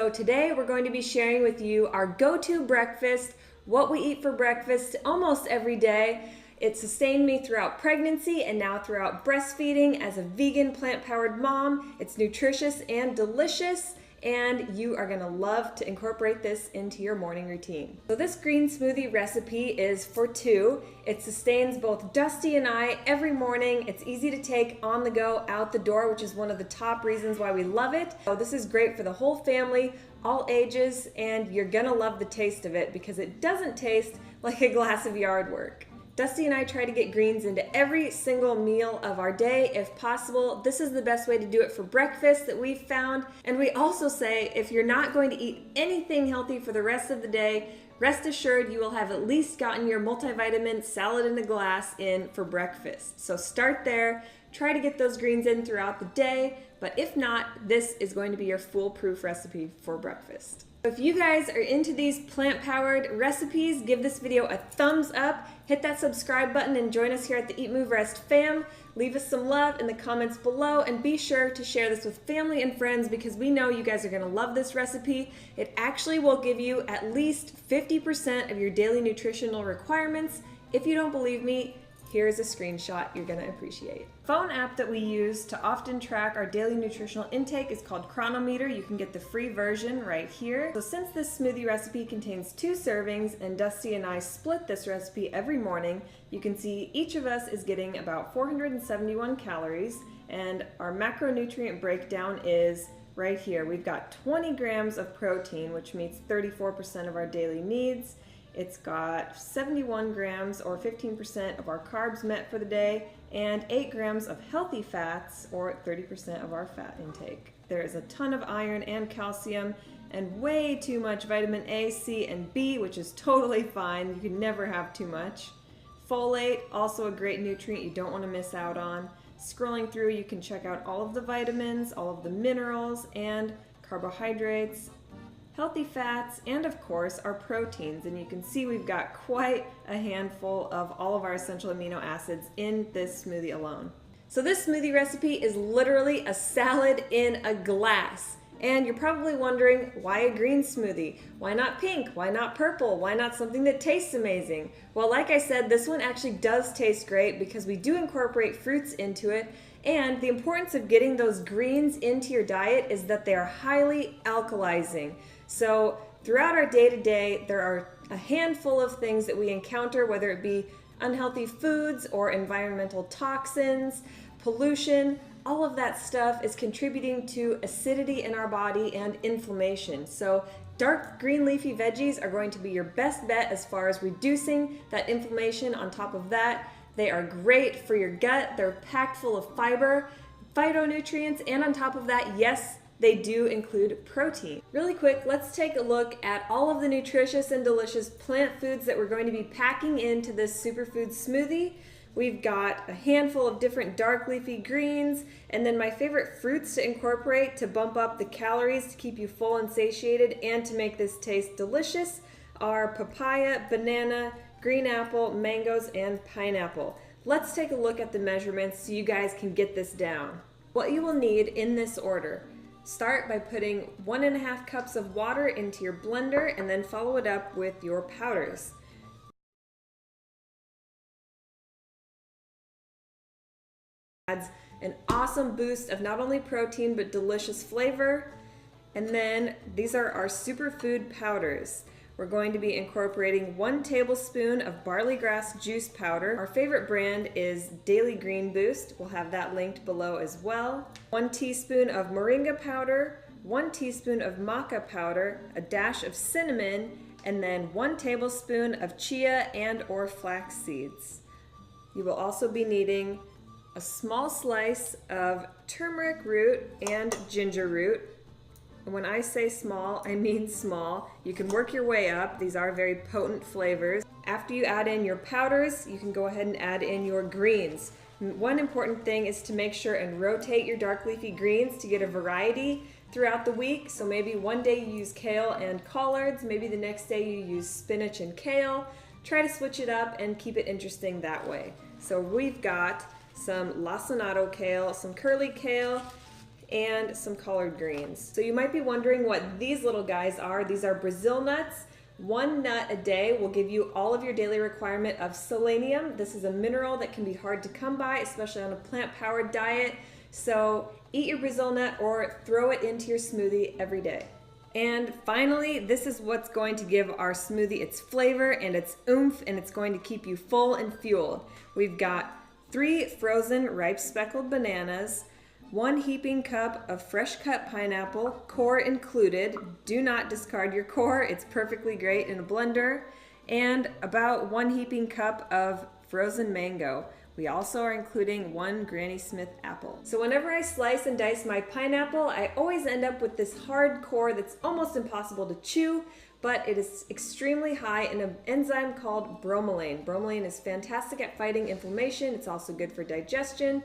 So today we're going to be sharing with you our go-to breakfast, what we eat for breakfast almost every day. It sustained me throughout pregnancy and now throughout breastfeeding as a vegan plant-powered mom. It's nutritious and delicious, and you are gonna love to incorporate this into your morning routine. So this green smoothie recipe is for two. It sustains both Dusty and I every morning. It's easy to take on the go out the door, which is one of the top reasons why we love it. So this is great for the whole family, all ages, and you're gonna love the taste of it because it doesn't taste like a glass of yard work. Dusty and I try to get greens into every single meal of our day if possible. This is the best way to do it for breakfast that we've found. And we also say if you're not going to eat anything healthy for the rest of the day, rest assured you will have at least gotten your multivitamin salad in a glass in for breakfast. So start there, try to get those greens in throughout the day, but if not, this is going to be your foolproof recipe for breakfast. If you guys are into these plant-powered recipes, give this video a thumbs up, hit that subscribe button, and join us here at the Eat, Move, Rest fam. Leave us some love in the comments below, and be sure to share this with family and friends because we know you guys are gonna love this recipe. It actually will give you at least 50% of your daily nutritional requirements. If you don't believe me, here's a screenshot you're gonna appreciate. Phone app that we use to often track our daily nutritional intake is called Chronometer. You can get the free version right here. So since this smoothie recipe contains 2 servings and Dusty and I split this recipe every morning, you can see each of us is getting about 471 calories, and our macronutrient breakdown is right here. We've got 20 grams of protein, which meets 34% of our daily needs. It's got 71 grams or 15% of our carbs met for the day and 8 grams of healthy fats or 30% of our fat intake. There is a ton of iron and calcium and way too much vitamin A, C, and B, which is totally fine. You can never have too much. Folate, also a great nutrient you don't want to miss out on. Scrolling through, you can check out all of the vitamins, all of the minerals, and carbohydrates, healthy fats, and of course our proteins. And you can see we've got quite a handful of all of our essential amino acids in this smoothie alone. So this smoothie recipe is literally a salad in a glass. And you're probably wondering, why a green smoothie? Why not pink? Why not purple? Why not something that tastes amazing? Well, like I said, this one actually does taste great because we do incorporate fruits into it. And the importance of getting those greens into your diet is that they are highly alkalizing. So throughout our day-to-day, there are a handful of things that we encounter, whether it be unhealthy foods or environmental toxins, pollution. All of that stuff is contributing to acidity in our body and inflammation. So dark green leafy veggies are going to be your best bet as far as reducing that inflammation. On top of that, they are great for your gut. They're packed full of fiber, phytonutrients, and on top of that, yes, they do include protein. Really quick, let's take a look at all of the nutritious and delicious plant foods that we're going to be packing into this superfood smoothie. We've got a handful of different dark leafy greens, and then my favorite fruits to incorporate to bump up the calories to keep you full and satiated and to make this taste delicious are papaya, banana, green apple, mangoes, and pineapple. Let's take a look at the measurements so you guys can get this down. What you will need in this order: start by putting 1.5 cups of water into your blender and then follow it up with your powders. Adds an awesome boost of not only protein but delicious flavor. And then these are our superfood powders. We're going to be incorporating 1 tablespoon of barley grass juice powder. Our favorite brand is Daily Green Boost. We'll have that linked below as well. 1 teaspoon of moringa powder, 1 teaspoon of maca powder, a dash of cinnamon, and then 1 tablespoon of chia and or flax seeds. You will also be needing a small slice of turmeric root and ginger root. When I say small, I mean small. You can work your way up. These are very potent flavors. After you add in your powders, you can go ahead and add in your greens. One important thing is to make sure and rotate your dark leafy greens to get a variety throughout the week. So maybe one day you use kale and collards, maybe the next day you use spinach and kale. Try to switch it up and keep it interesting that way. So we've got some lacinato kale, some curly kale, and some collard greens. So you might be wondering what these little guys are. These are Brazil nuts. 1 nut a day will give you all of your daily requirement of selenium. This is a mineral that can be hard to come by, especially on a plant-powered diet. So eat your Brazil nut or throw it into your smoothie every day. And finally, this is what's going to give our smoothie its flavor and its oomph, and it's going to keep you full and fueled. We've got 3 frozen ripe speckled bananas, 1 heaping cup of fresh cut pineapple, core included. Do not discard your core, it's perfectly great in a blender. And about 1 heaping cup of frozen mango. We also are including 1 Granny Smith apple. So whenever I slice and dice my pineapple, I always end up with this hard core that's almost impossible to chew, but it is extremely high in an enzyme called bromelain. Bromelain is fantastic at fighting inflammation. It's also good for digestion.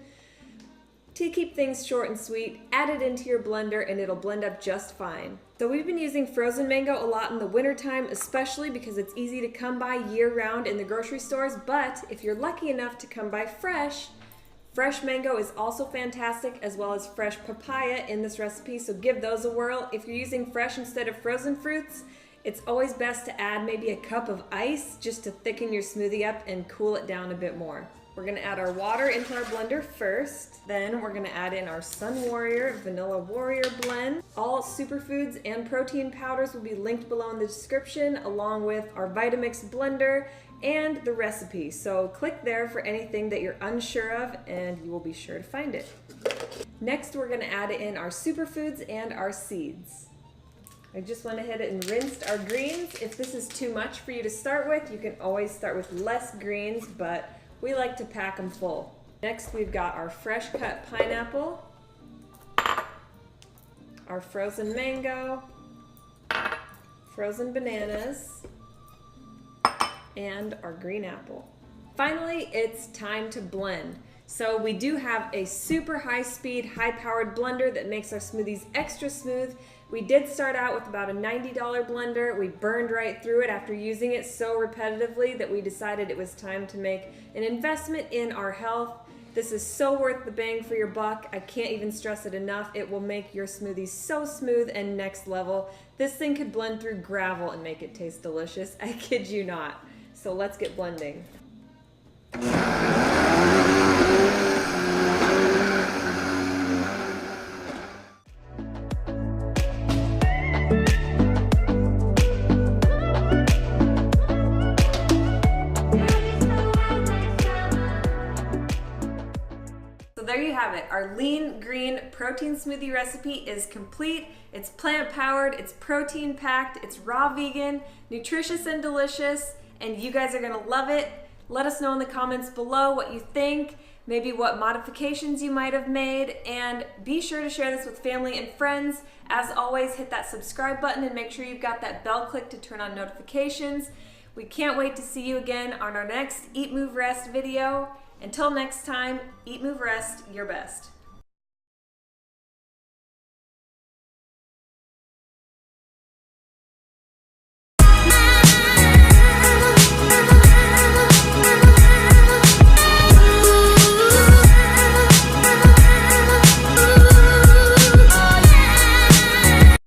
To keep things short and sweet, add it into your blender and it'll blend up just fine. So we've been using frozen mango a lot in the wintertime, especially because it's easy to come by year-round in the grocery stores, but if you're lucky enough to come by fresh mango is also fantastic, as well as fresh papaya in this recipe, so give those a whirl. If you're using fresh instead of frozen fruits, it's always best to add maybe a cup of ice just to thicken your smoothie up and cool it down a bit more. We're gonna add our water into our blender first. Then we're gonna add in our Sun Warrior Vanilla Warrior blend. All superfoods and protein powders will be linked below in the description, along with our Vitamix blender and the recipe. So click there for anything that you're unsure of and you will be sure to find it. Next, we're gonna add in our superfoods and our seeds. I just went ahead and rinsed our greens. If this is too much for you to start with, you can always start with less greens, but we like to pack them full. Next, we've got our fresh cut pineapple, our frozen mango, frozen bananas, and our green apple. Finally, it's time to blend. So we do have a super high-speed, high-powered blender that makes our smoothies extra smooth. We did start out with about a $90 blender. We burned right through it after using it so repetitively that we decided it was time to make an investment in our health. This is so worth the bang for your buck. I can't even stress it enough. It will make your smoothies so smooth and next level. This thing could blend through gravel and make it taste delicious. I kid you not. So let's get blending. There you have it. Our lean green protein smoothie recipe is complete. It's plant powered, it's protein packed, it's raw vegan, nutritious and delicious, and you guys are gonna love it. Let us know in the comments below what you think, maybe what modifications you might have made, and be sure to share this with family and friends. As always, hit that subscribe button and make sure you've got that bell click to turn on notifications. We can't wait to see you again on our next Eat, Move, Rest video. Until next time, eat, move, rest, your best.